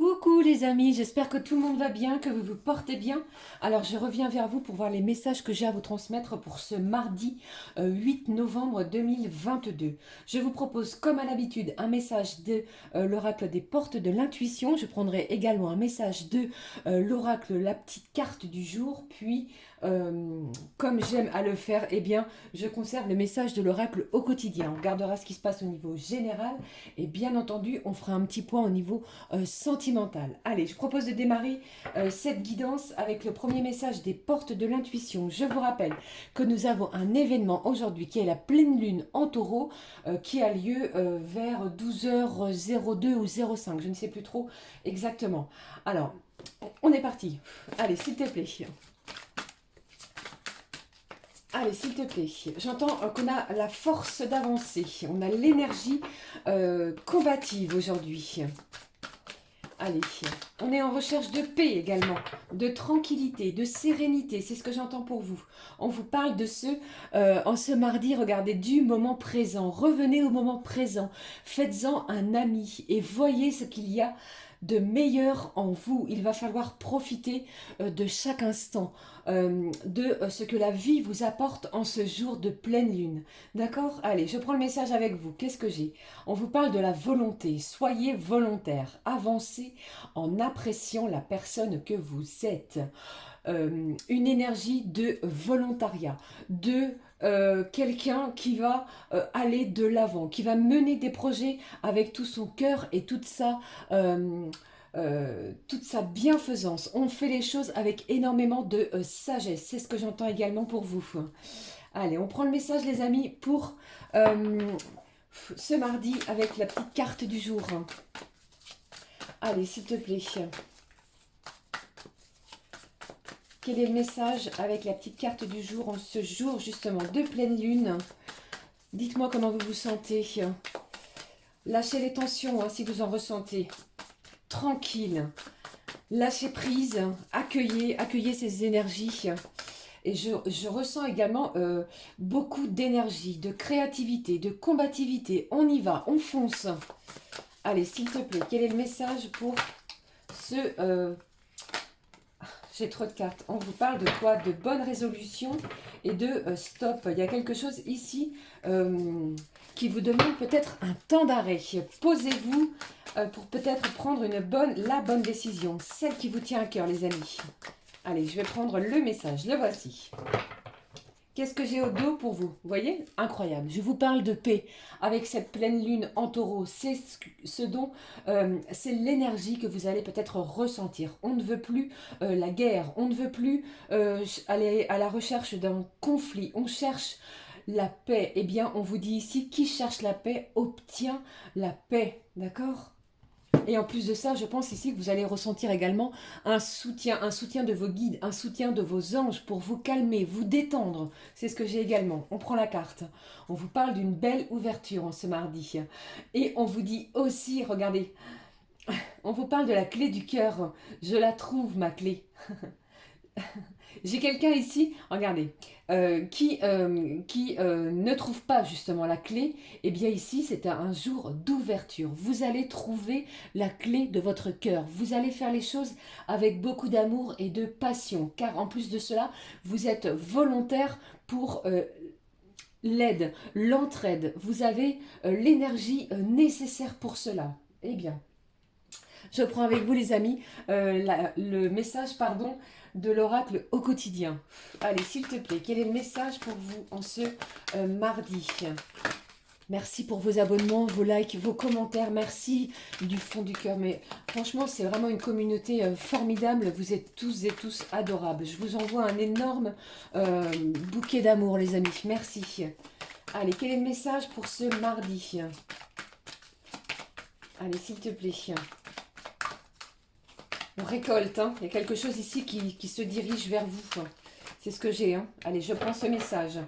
Coucou les amis, j'espère que tout le monde va bien, que vous vous portez bien. Alors je reviens vers vous pour voir les messages que j'ai à vous transmettre pour ce mardi 8 novembre 2022. Je vous propose comme à l'habitude un message de l'oracle des portes de l'intuition. Je prendrai également un message de l'oracle la petite carte du jour. Puis comme j'aime à le faire, eh bien je conserve le message de l'oracle au quotidien. On regardera ce qui se passe au niveau général et bien entendu on fera un petit point au niveau sentimentale. Allez, je propose de démarrer cette guidance avec le premier message des portes de l'intuition. Je vous rappelle que nous avons un événement aujourd'hui qui est la pleine lune en taureau qui a lieu vers 12h02 ou 05, je ne sais plus trop exactement. Alors, on est parti. Allez, s'il te plaît. Allez, s'il te plaît, j'entends qu'on a la force d'avancer, on a l'énergie combative aujourd'hui. Allez, on est en recherche de paix également, de tranquillité, de sérénité, c'est ce que j'entends pour vous. On vous parle de en ce mardi, regardez, du moment présent. Revenez au moment présent, faites-en un ami et voyez ce qu'il y a de meilleur en vous. Il va falloir profiter de chaque instant, de ce que la vie vous apporte en ce jour de pleine lune. D'accord? Allez, je prends le message avec vous. Qu'est-ce que j'ai? On vous parle de la volonté. Soyez volontaire. Avancez en appréciant la personne que vous êtes. Une énergie de volontariat, de quelqu'un qui va aller de l'avant, qui va mener des projets avec tout son cœur et toute sa bienfaisance. On fait les choses avec énormément de sagesse. C'est ce que j'entends également pour vous. Allez, on prend le message les amis pour ce mardi avec la petite carte du jour. Allez, s'il te plaît. Quel est le message avec la petite carte du jour en ce jour justement de pleine lune? Dites-moi comment vous vous sentez. Lâchez les tensions si vous en ressentez. Tranquille. Lâchez prise. Accueillez ces énergies. Et je ressens également beaucoup d'énergie, de créativité, de combativité. On y va, on fonce. Allez, s'il te plaît, quel est le message pour ce... J'ai trop de cartes. On vous parle de quoi? De bonne résolution et de stop. Il y a quelque chose ici qui vous demande peut-être un temps d'arrêt. Posez-vous pour peut-être prendre la bonne décision. Celle qui vous tient à cœur, les amis. Allez, je vais prendre le message. Le voici. Qu'est-ce que j'ai au dos pour vous? Vous voyez? Incroyable. Je vous parle de paix avec cette pleine lune en taureau. C'est c'est l'énergie que vous allez peut-être ressentir. On ne veut plus la guerre. On ne veut plus aller à la recherche d'un conflit. On cherche la paix. Eh bien, on vous dit ici, qui cherche la paix obtient la paix. D'accord? Et en plus de ça, je pense ici que vous allez ressentir également un soutien de vos guides, un soutien de vos anges pour vous calmer, vous détendre. C'est ce que j'ai également. On prend la carte. On vous parle d'une belle ouverture en ce mardi. Et on vous dit aussi, regardez, on vous parle de la clé du cœur. Je la trouve, ma clé. J'ai quelqu'un ici, regardez, qui ne trouve pas justement la clé. Eh bien ici, c'est un jour d'ouverture. Vous allez trouver la clé de votre cœur. Vous allez faire les choses avec beaucoup d'amour et de passion. Car en plus de cela, vous êtes volontaire pour l'aide, l'entraide. Vous avez l'énergie nécessaire pour cela. Eh bien, je prends avec vous les amis le message de l'oracle au quotidien. Allez, s'il te plaît, quel est le message pour vous en ce mardi? Merci pour vos abonnements, vos likes, vos commentaires. Merci du fond du cœur. Mais franchement, c'est vraiment une communauté formidable. Vous êtes tous et tous adorables. Je vous envoie un énorme bouquet d'amour, les amis. Merci. Allez, quel est le message pour ce mardi? Allez, s'il te plaît. On récolte, hein. Il y a quelque chose ici qui se dirige vers vous. C'est ce que j'ai. Hein. Allez, je prends ce message.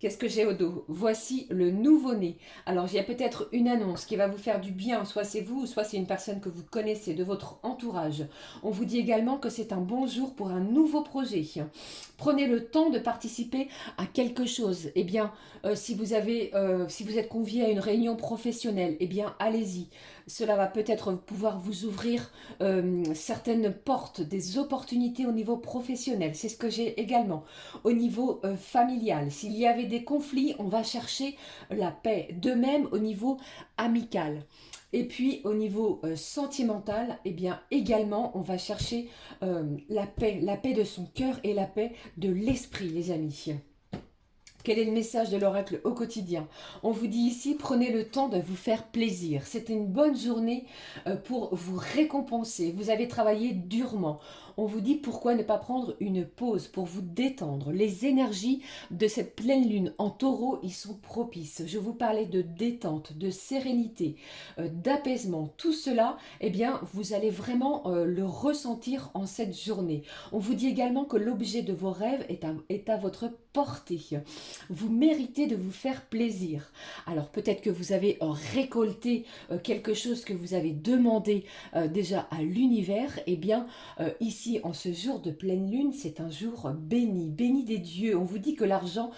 Qu'est-ce que j'ai au dos? Voici le nouveau-né. Alors, il y a peut-être une annonce qui va vous faire du bien. Soit c'est vous, soit c'est une personne que vous connaissez de votre entourage. On vous dit également que c'est un bon jour pour un nouveau projet. Prenez le temps de participer à quelque chose. Eh bien, si vous êtes convié à une réunion professionnelle, eh bien, allez-y. Cela va peut-être pouvoir vous ouvrir certaines portes, des opportunités au niveau professionnel. C'est ce que j'ai également. Au niveau familial, s'il y avait des conflits, on va chercher la paix. De même au niveau amical. Et puis au niveau sentimental, eh bien également on va chercher la paix de son cœur et la paix de l'esprit, les amis. Quel est le message de l'oracle au quotidien? On vous dit ici, prenez le temps de vous faire plaisir. C'est une bonne journée pour vous récompenser. Vous avez travaillé durement. On vous dit pourquoi ne pas prendre une pause pour vous détendre. Les énergies de cette pleine lune en taureau, ils sont propices. Je vous parlais de détente, de sérénité, d'apaisement. Tout cela, eh bien, vous allez vraiment le ressentir en cette journée. On vous dit également que l'objet de vos rêves est à votre portée. Vous méritez de vous faire plaisir. Alors peut-être que vous avez récolté quelque chose que vous avez demandé déjà à l'univers. Eh bien, ici, en ce jour de pleine lune, c'est un jour béni, béni des dieux. On vous dit que l'argent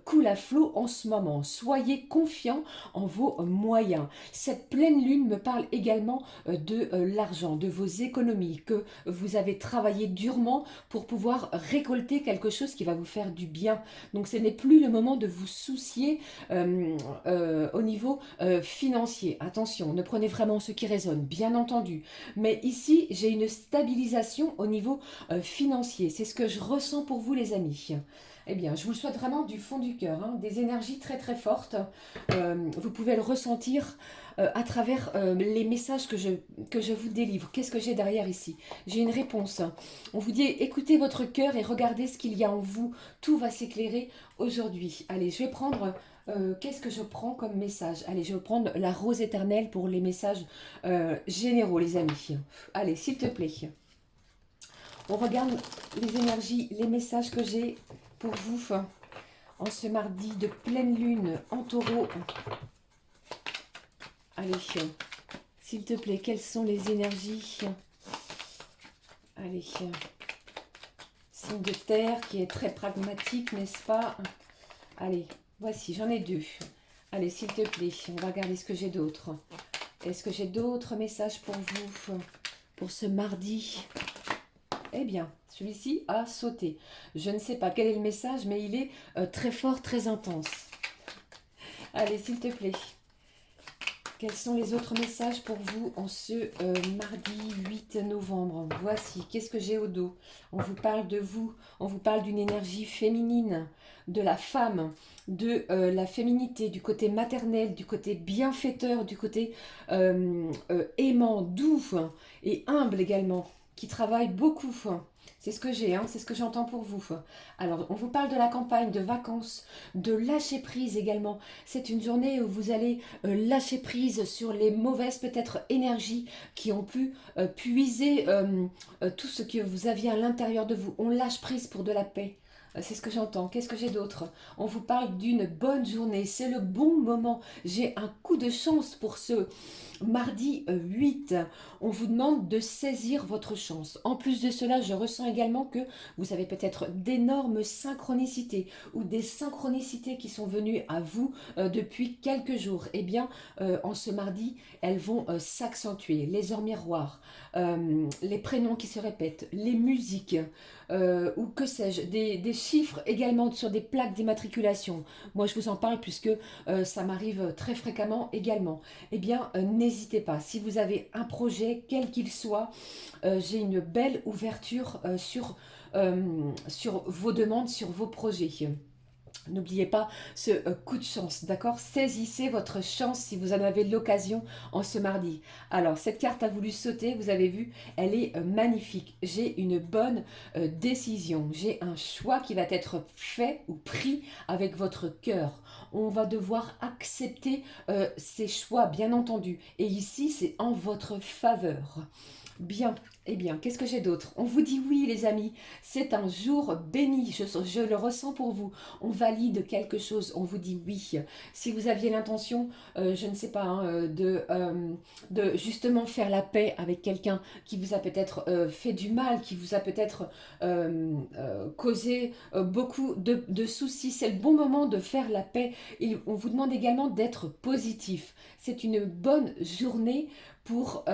coule à flot en ce moment. Soyez confiants en vos moyens. Cette pleine lune me parle également de l'argent, de vos économies, que vous avez travaillé durement pour pouvoir récolter quelque chose qui va vous faire du bien. Donc ce n'est plus le moment de vous soucier au niveau financier. Attention, ne prenez vraiment ce qui résonne, bien entendu. Mais ici, j'ai une stabilisation au niveau financier. C'est ce que je ressens pour vous, les amis. Eh bien, je vous le souhaite vraiment du fond du cœur, hein, des énergies très très fortes. Vous pouvez le ressentir à travers les messages que je vous délivre. Qu'est-ce que j'ai derrière ici? J'ai une réponse. On vous dit, écoutez votre cœur et regardez ce qu'il y a en vous. Tout va s'éclairer aujourd'hui. Allez, je vais prendre... qu'est-ce que je prends comme message? Allez, je vais prendre la rose éternelle pour les messages généraux, les amis. Allez, s'il te plaît. On regarde les énergies, les messages que j'ai pour vous en ce mardi de pleine lune en taureau. Allez, s'il te plaît, quelles sont les énergies? Allez, signe de terre qui est très pragmatique, n'est-ce pas? Allez, voici, j'en ai deux. Allez, s'il te plaît, on va regarder ce que j'ai d'autre. Est-ce que j'ai d'autres messages pour vous pour ce mardi? Eh bien, celui-ci a sauté. Je ne sais pas quel est le message, mais il est très fort, très intense. Allez, s'il te plaît. Quels sont les autres messages pour vous en ce mardi 8 novembre? Voici, qu'est-ce que j'ai au dos? On vous parle de vous, on vous parle d'une énergie féminine, de la femme, de la féminité, du côté maternel, du côté bienfaiteur, du côté aimant, doux et humble également, qui travaille beaucoup. C'est ce que j'ai, hein, c'est ce que j'entends pour vous. Alors, on vous parle de la campagne, de vacances, de lâcher prise également. C'est une journée où vous allez lâcher prise sur les mauvaises peut-être énergies qui ont pu puiser tout ce que vous aviez à l'intérieur de vous. On lâche prise pour de la paix. C'est ce que j'entends. Qu'est-ce que j'ai d'autre? On vous parle d'une bonne journée. C'est le bon moment. J'ai un coup de chance pour ce mardi 8. On vous demande de saisir votre chance. En plus de cela, je ressens également que vous avez peut-être d'énormes synchronicités ou des synchronicités qui sont venues à vous depuis quelques jours. Eh bien, en ce mardi, elles vont s'accentuer. Les heures miroirs, les prénoms qui se répètent, les musiques, ou que sais-je, des chiffres également sur des plaques d'immatriculation. Moi, je vous en parle puisque ça m'arrive très fréquemment également. Eh bien, n'hésitez pas. Si vous avez un projet, quel qu'il soit, j'ai une belle ouverture sur vos demandes, sur vos projets. N'oubliez pas ce coup de chance, d'accord? Saisissez votre chance si vous en avez l'occasion en ce mardi. Alors, cette carte a voulu sauter, vous avez vu, elle est magnifique. J'ai une bonne décision. J'ai un choix qui va être fait ou pris avec votre cœur. On va devoir accepter ces choix, bien entendu. Et ici, c'est en votre faveur. Bien, eh bien, qu'est-ce que j'ai d'autre? On vous dit oui, les amis, c'est un jour béni, je le ressens pour vous. On valide quelque chose, on vous dit oui. Si vous aviez l'intention, je ne sais pas, hein, de justement faire la paix avec quelqu'un qui vous a peut-être fait du mal, qui vous a peut-être causé beaucoup de soucis, c'est le bon moment de faire la paix. On vous demande également d'être positif. C'est une bonne journée pour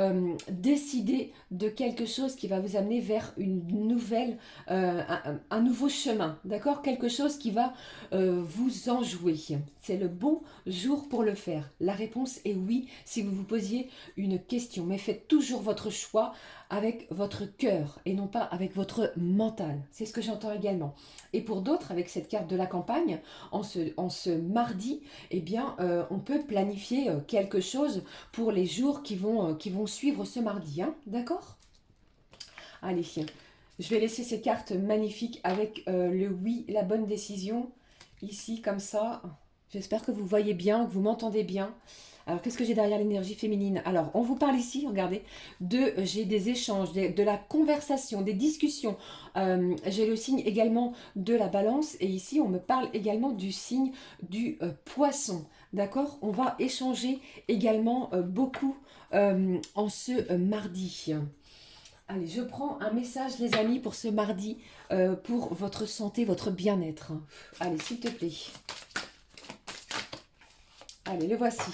décider de quelque chose qui va vous amener vers une nouvelle, un nouveau chemin, d'accord? Quelque chose qui va vous enjouer. C'est le bon jour pour le faire. La réponse est oui si vous vous posiez une question, mais faites toujours votre choix avec votre cœur et non pas avec votre mental. C'est ce que j'entends également. Et pour d'autres, avec cette carte de la campagne, en ce mardi, eh bien, on peut planifier quelque chose pour les jours qui vont suivre ce mardi. Hein, d'accord? Allez, je vais laisser ces cartes magnifiques avec le oui, la bonne décision, ici, comme ça. J'espère que vous voyez bien, que vous m'entendez bien. Alors, qu'est-ce que j'ai derrière l'énergie féminine? Alors, on vous parle ici, regardez, j'ai des échanges, de la conversation, des discussions. J'ai le signe également de la balance. Et ici, on me parle également du signe du poisson. D'accord? On va échanger également beaucoup en ce mardi. Allez, je prends un message, les amis, pour ce mardi, pour votre santé, votre bien-être. Allez, s'il te plaît. Allez, le voici.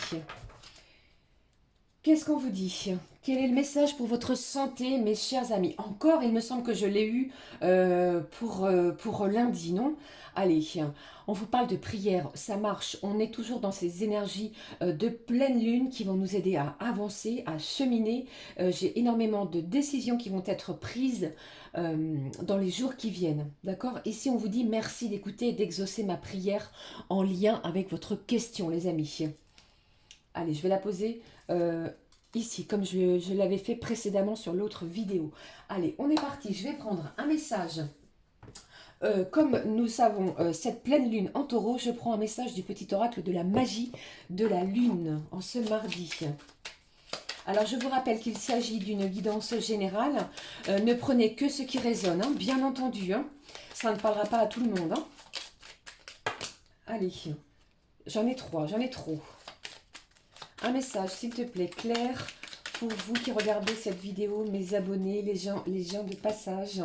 Qu'est-ce qu'on vous dit? Quel est le message pour votre santé, mes chers amis? Encore, il me semble que je l'ai eu pour lundi, non? Allez, on vous parle de prière, ça marche. On est toujours dans ces énergies de pleine lune qui vont nous aider à avancer, à cheminer. J'ai énormément de décisions qui vont être prises dans les jours qui viennent. D'accord? Ici, on vous dit merci d'écouter et d'exaucer ma prière en lien avec votre question, les amis. Allez, je vais la poser ici, comme je l'avais fait précédemment sur l'autre vidéo. Allez, on est parti. Je vais prendre un message. Comme nous savons cette pleine lune en taureau, je prends un message du petit oracle de la magie de la lune en ce mardi. Alors, je vous rappelle qu'il s'agit d'une guidance générale. Ne prenez que ce qui résonne, hein, bien entendu. Hein. Ça ne parlera pas à tout le monde. Hein. Allez, j'en ai trois, j'en ai trop. Un message, s'il te plaît, clair, pour vous qui regardez cette vidéo, mes abonnés, les gens de passage,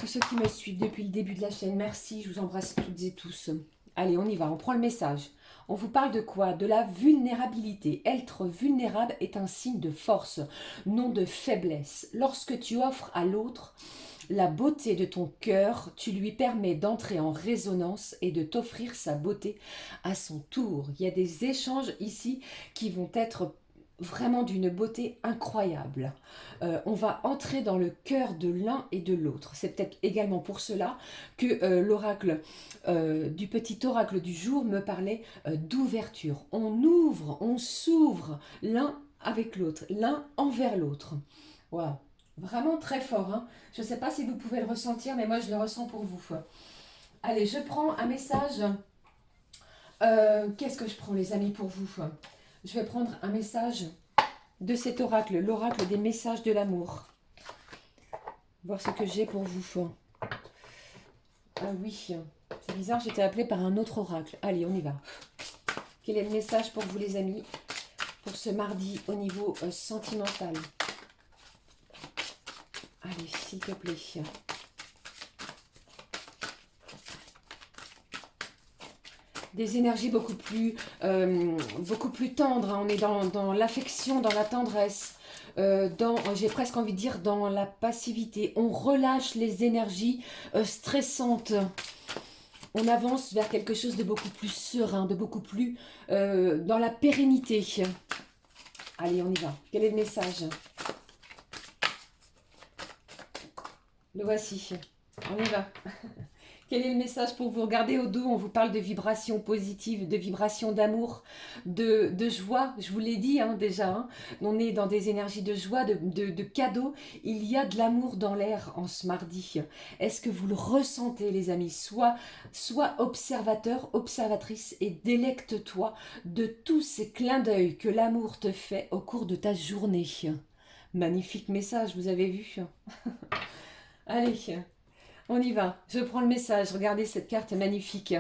tous ceux qui me suivent depuis le début de la chaîne, merci, je vous embrasse toutes et tous. Allez, on y va, on prend le message. On vous parle de quoi? De la vulnérabilité. Être vulnérable est un signe de force, non de faiblesse. Lorsque tu offres à l'autre la beauté de ton cœur, tu lui permets d'entrer en résonance et de t'offrir sa beauté à son tour. Il y a des échanges ici qui vont être vraiment d'une beauté incroyable. On va entrer dans le cœur de l'un et de l'autre. C'est peut-être également pour cela que l'oracle du petit oracle du jour me parlait d'ouverture. On ouvre, on s'ouvre l'un avec l'autre, l'un envers l'autre. Waouh! Vraiment très fort. Hein. Je ne sais pas si vous pouvez le ressentir, mais moi je le ressens pour vous. Allez, je prends un message. Qu'est-ce que je prends, les amis, pour vous? Je vais prendre un message de cet oracle, l'oracle des messages de l'amour. Voir ce que j'ai pour vous. Ah oui, c'est bizarre, j'étais appelée par un autre oracle. Allez, on y va. Quel est le message pour vous, les amis, pour ce mardi au niveau sentimental? Allez, s'il te plaît. Des énergies beaucoup plus tendres. Hein. On est dans l'affection, dans la tendresse, j'ai presque envie de dire dans la passivité. On relâche les énergies stressantes. On avance vers quelque chose de beaucoup plus serein, de beaucoup plus dans la pérennité. Allez, on y va. Quel est le message? Le voici. On y va. Quel est le message pour vous? Regardez au dos, on vous parle de vibrations positives, de vibrations d'amour, de joie. Je vous l'ai dit hein, déjà. Hein. On est dans des énergies de joie, de cadeaux. Il y a de l'amour dans l'air en ce mardi. Est-ce que vous le ressentez, les amis? Sois observateur, observatrice et délecte-toi de tous ces clins d'œil que l'amour te fait au cours de ta journée. Magnifique message, vous avez vu? Allez, on y va. Je prends le message. Regardez cette carte magnifique.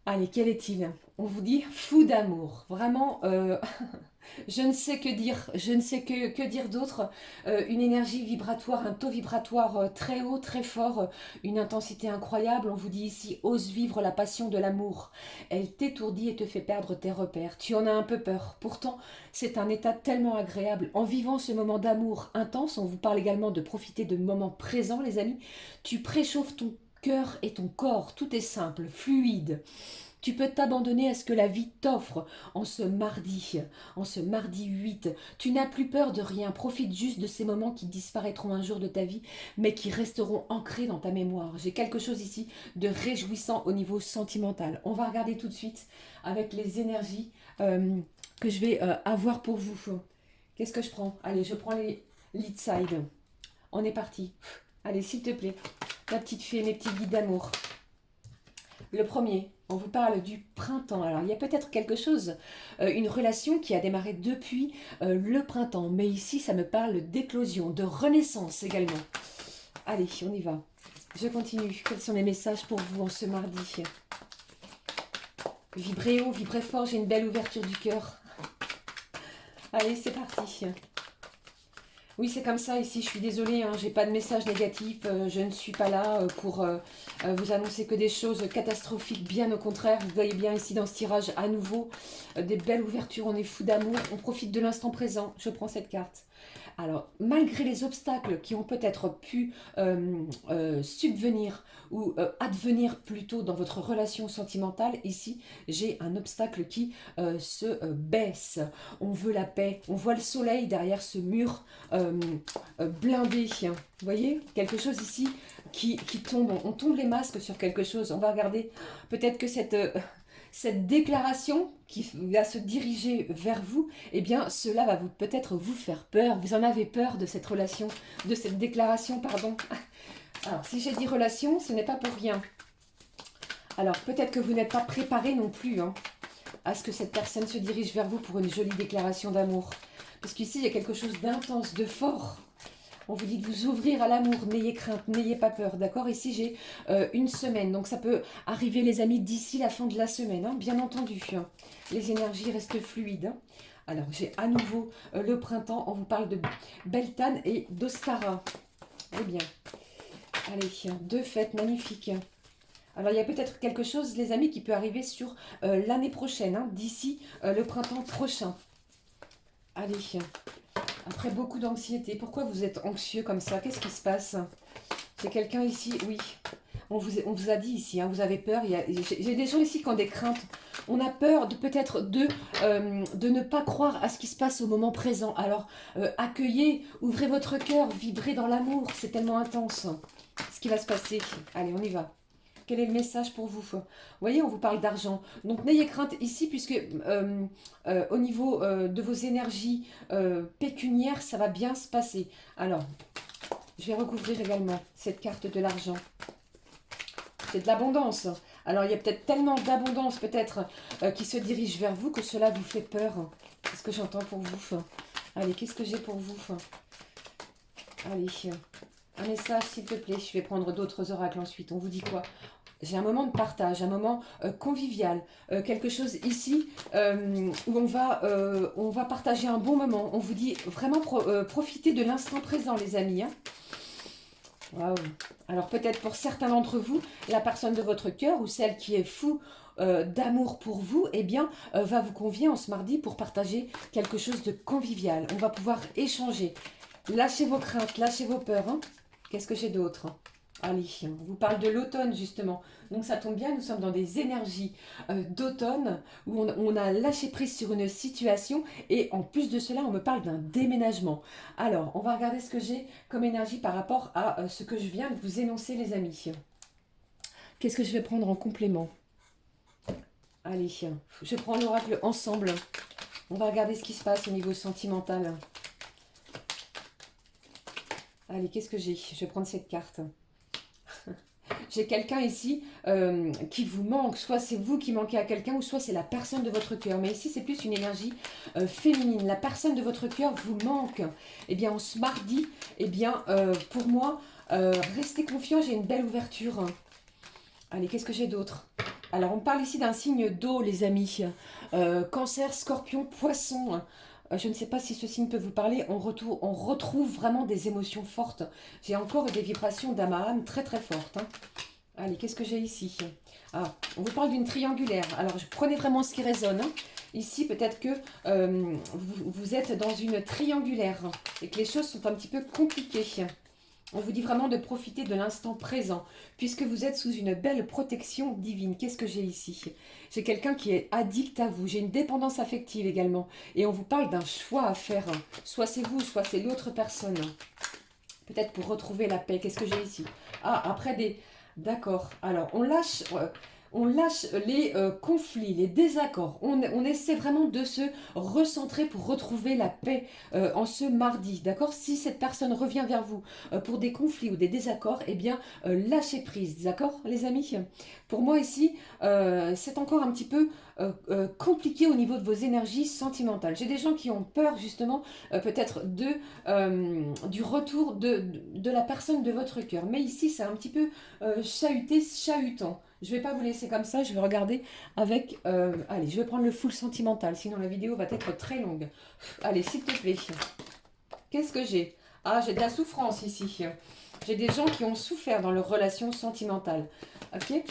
Allez, quel est-il? On vous dit fou d'amour. Vraiment, Je ne sais que dire, je ne sais que dire d'autre. Une énergie vibratoire, un taux vibratoire très haut, très fort, une intensité incroyable. On vous dit ici, ose vivre la passion de l'amour. Elle t'étourdit et te fait perdre tes repères. Tu en as un peu peur. Pourtant, c'est un état tellement agréable. En vivant ce moment d'amour intense, on vous parle également de profiter de moments présents, les amis. Tu préchauffes ton cœur et ton corps. Tout est simple, fluide. Tu peux t'abandonner à ce que la vie t'offre en ce mardi 8. Tu n'as plus peur de rien, profite juste de ces moments qui disparaîtront un jour de ta vie, mais qui resteront ancrés dans ta mémoire. J'ai quelque chose ici de réjouissant au niveau sentimental. On va regarder tout de suite avec les énergies que je vais avoir pour vous. Qu'est-ce que je prends? Allez, je prends les lead side. On est parti. Allez, s'il te plaît, ma petite fée, mes petits guides d'amour. Le premier, on vous parle du printemps. Alors, il y a peut-être quelque chose, une relation qui a démarré depuis le printemps. Mais ici, ça me parle d'éclosion, de renaissance également. Allez, on y va. Je continue. Quels sont les messages pour vous en ce mardi? Vibrez haut, vibrez fort. J'ai une belle ouverture du cœur. Allez, c'est parti. Oui, c'est comme ça ici, je suis désolée, hein, j'ai pas de message négatif, je ne suis pas là pour vous annoncer que des choses catastrophiques, bien au contraire. Vous voyez bien ici dans ce tirage à nouveau, des belles ouvertures, on est fou d'amour, on profite de l'instant présent. Je prends cette carte. Alors, malgré les obstacles qui ont peut-être pu subvenir ou advenir plutôt dans votre relation sentimentale, ici, j'ai un obstacle qui se baisse. On veut la paix, on voit le soleil derrière ce mur blindé. Vous voyez, quelque chose ici qui tombe. On tombe les masques sur quelque chose. On va regarder peut-être que cette déclaration qui va se diriger vers vous, eh bien, cela va peut-être vous faire peur. Vous en avez peur de cette relation, de cette déclaration, pardon. Alors, si j'ai dit relation, ce n'est pas pour rien. Alors, peut-être que vous n'êtes pas préparé non plus hein, à ce que cette personne se dirige vers vous pour une jolie déclaration d'amour. Parce qu'ici, il y a quelque chose d'intense, de fort. On vous dit de vous ouvrir à l'amour, n'ayez crainte, n'ayez pas peur, d'accord? Ici, j'ai une semaine, donc ça peut arriver, les amis, d'ici la fin de la semaine, hein, bien entendu. Les énergies restent fluides. Hein. Alors, j'ai à nouveau le printemps, on vous parle de Beltane et d'Ostara. Eh bien, allez, deux fêtes magnifiques. Alors, il y a peut-être quelque chose, les amis, qui peut arriver sur l'année prochaine, hein, d'ici le printemps prochain. Allez, après beaucoup d'anxiété, pourquoi vous êtes anxieux comme ça? Qu'est-ce qui se passe? J'ai quelqu'un ici, oui, on vous a dit ici, hein, vous avez peur. J'ai des gens ici qui ont des craintes. On a peur de peut-être de ne pas croire à ce qui se passe au moment présent. Alors, accueillez, ouvrez votre cœur, vibrez dans l'amour, c'est tellement intense ce qui va se passer. Allez, on y va. Quel est le message pour vous? Vous voyez, on vous parle d'argent. Donc, n'ayez crainte ici, puisque au niveau de vos énergies pécuniaires, ça va bien se passer. Alors, je vais recouvrir également cette carte de l'argent. C'est de l'abondance. Alors, il y a peut-être tellement d'abondance, peut-être, qui se dirige vers vous que cela vous fait peur. Qu'est-ce que j'entends pour vous? Allez, qu'est-ce que j'ai pour vous? Allez, un message, s'il te plaît. Je vais prendre d'autres oracles ensuite. On vous dit quoi? J'ai un moment de partage, un moment convivial, quelque chose ici où on va partager un bon moment. On vous dit vraiment profitez de l'instant présent, les amis. Hein. Waouh. Alors peut-être pour certains d'entre vous, la personne de votre cœur ou celle qui est fou d'amour pour vous, eh bien, va vous convier en ce mardi pour partager quelque chose de convivial. On va pouvoir échanger. Lâchez vos craintes, lâchez vos peurs. Hein. Qu'est-ce que j'ai d'autre? Allez, on vous parle de l'automne justement. Donc ça tombe bien, nous sommes dans des énergies d'automne où on a lâché prise sur une situation et en plus de cela, on me parle d'un déménagement. Alors, on va regarder ce que j'ai comme énergie par rapport à ce que je viens de vous énoncer les amis. Qu'est-ce que je vais prendre en complément? Allez, je prends l'oracle ensemble. On va regarder ce qui se passe au niveau sentimental. Allez, qu'est-ce que j'ai? Je vais prendre cette carte. J'ai quelqu'un ici qui vous manque. Soit c'est vous qui manquez à quelqu'un, ou soit c'est la personne de votre cœur. Mais ici, c'est plus une énergie féminine. La personne de votre cœur vous manque. Eh bien, en ce mardi, eh bien, pour moi, restez confiants. J'ai une belle ouverture. Allez, qu'est-ce que j'ai d'autre? Alors, on parle ici d'un signe d'eau, les amis. Cancer, scorpion, poisson. Je ne sais pas si ce signe peut vous parler. On retrouve vraiment des émotions fortes. J'ai encore des vibrations d'âme à âme très très fortes. Hein. Allez, qu'est-ce que j'ai ici? Ah, on vous parle d'une triangulaire. Alors, prenez vraiment ce qui résonne. Hein. Ici, peut-être que vous êtes dans une triangulaire et que les choses sont un petit peu compliquées. On vous dit vraiment de profiter de l'instant présent, puisque vous êtes sous une belle protection divine. Qu'est-ce que j'ai ici? J'ai quelqu'un qui est addict à vous. J'ai une dépendance affective également. Et on vous parle d'un choix à faire. Soit c'est vous, soit c'est l'autre personne. Peut-être pour retrouver la paix. Qu'est-ce que j'ai ici? Ah, après des... D'accord. Alors, on lâche les conflits, les désaccords. On essaie vraiment de se recentrer pour retrouver la paix en ce mardi. D'accord? Si cette personne revient vers vous pour des conflits ou des désaccords, eh bien, lâchez prise. D'accord, les amis? Pour moi ici, c'est encore un petit peu compliqué au niveau de vos énergies sentimentales. J'ai des gens qui ont peur justement peut-être du retour de la personne de votre cœur. Mais ici, c'est un petit peu chahutant. Je ne vais pas vous laisser comme ça, je vais regarder avec... allez, je vais prendre le full sentimental, sinon la vidéo va être très longue. Allez, s'il te plaît. Qu'est-ce que j'ai? Ah, j'ai de la souffrance ici. J'ai des gens qui ont souffert dans leur relation sentimentale. Ok?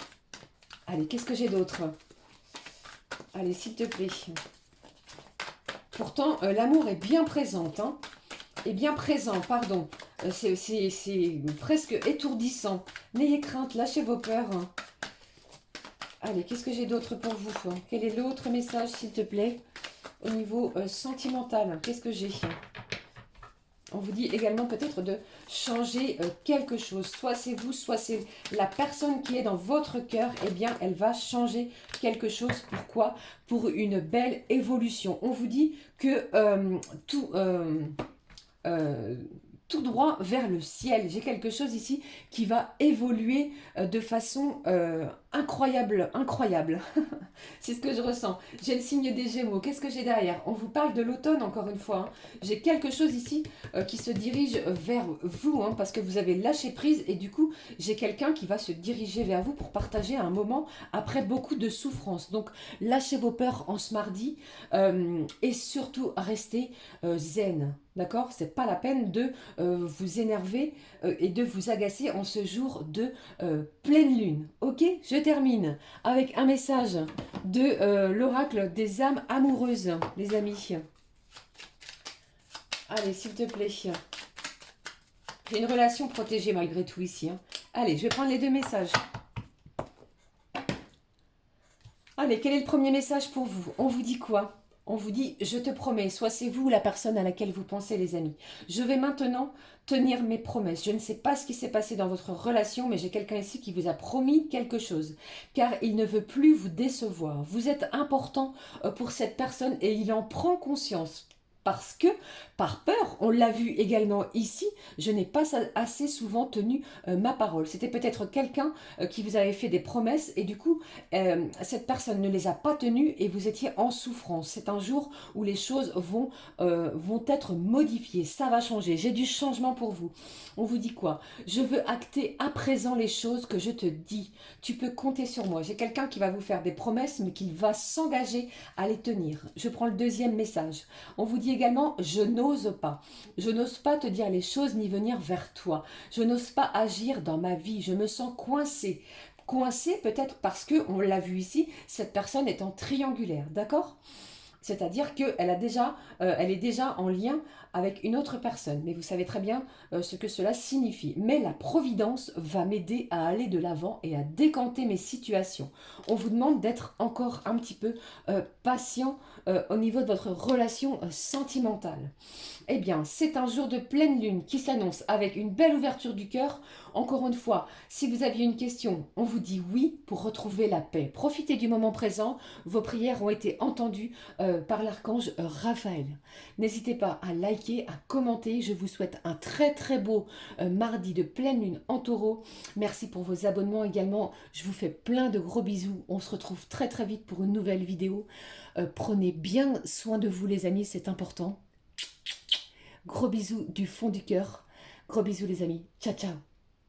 Allez, qu'est-ce que j'ai d'autre? Allez, s'il te plaît. Pourtant, l'amour est bien présent, hein. Est bien présent, pardon. C'est presque étourdissant. N'ayez crainte, lâchez vos peurs. Allez, qu'est-ce que j'ai d'autre pour vous? Quel est l'autre message, s'il te plaît, au niveau sentimental? Qu'est-ce que j'ai? On vous dit également peut-être de changer quelque chose. Soit c'est vous, soit c'est la personne qui est dans votre cœur. Eh bien, elle va changer quelque chose. Pourquoi? Pour une belle évolution. On vous dit que tout droit vers le ciel. J'ai quelque chose ici qui va évoluer de façon incroyable. C'est ce que je ressens. J'ai le signe des Gémeaux. Qu'est-ce que j'ai derrière? On vous parle de l'automne encore une fois. Hein. J'ai quelque chose ici qui se dirige vers vous hein, parce que vous avez lâché prise et du coup, j'ai quelqu'un qui va se diriger vers vous pour partager un moment après beaucoup de souffrance. Donc, lâchez vos peurs en ce mardi et surtout restez zen. D'accord? C'est pas la peine de vous énerver et de vous agacer en ce jour de pleine lune. Ok? Je termine avec un message de l'oracle des âmes amoureuses, les amis. Allez, s'il te plaît. J'ai une relation protégée malgré tout ici. Hein. Allez, je vais prendre les deux messages. Allez, quel est le premier message pour vous? On vous dit quoi? On vous dit, je te promets, soit c'est vous la personne à laquelle vous pensez, les amis. Je vais maintenant tenir mes promesses. Je ne sais pas ce qui s'est passé dans votre relation, mais j'ai quelqu'un ici qui vous a promis quelque chose. Car il ne veut plus vous décevoir. Vous êtes important pour cette personne et il en prend conscience. Parce que, par peur, on l'a vu également ici, je n'ai pas assez souvent tenu ma parole. C'était peut-être quelqu'un qui vous avait fait des promesses et du coup, cette personne ne les a pas tenues et vous étiez en souffrance. C'est un jour où les choses vont être modifiées. Ça va changer. J'ai du changement pour vous. On vous dit quoi? Je veux acter à présent les choses que je te dis. Tu peux compter sur moi. J'ai quelqu'un qui va vous faire des promesses, mais qui va s'engager à les tenir. Je prends le deuxième message. On vous dit également, je n'ose pas. Je n'ose pas te dire les choses ni venir vers toi. Je n'ose pas agir dans ma vie. Je me sens coincée. Coincée peut-être parce que, on l'a vu ici, cette personne est en triangulaire, d'accord? C'est-à-dire qu'elle elle est déjà en lien avec une autre personne. Mais vous savez très bien ce que cela signifie. Mais la providence va m'aider à aller de l'avant et à décanter mes situations. On vous demande d'être encore un petit peu patient au niveau de votre relation sentimentale. Eh bien, c'est un jour de pleine lune qui s'annonce avec une belle ouverture du cœur. Encore une fois, si vous aviez une question, on vous dit oui pour retrouver la paix. Profitez du moment présent. Vos prières ont été entendues par l'archange Raphaël. N'hésitez pas à liker, à commenter. Je vous souhaite un très très beau mardi de pleine lune en taureau. Merci pour vos abonnements également. Je vous fais plein de gros bisous. On se retrouve très très vite pour une nouvelle vidéo. Prenez bien soin de vous les amis, c'est important. Gros bisous du fond du cœur. Gros bisous les amis. Ciao ciao.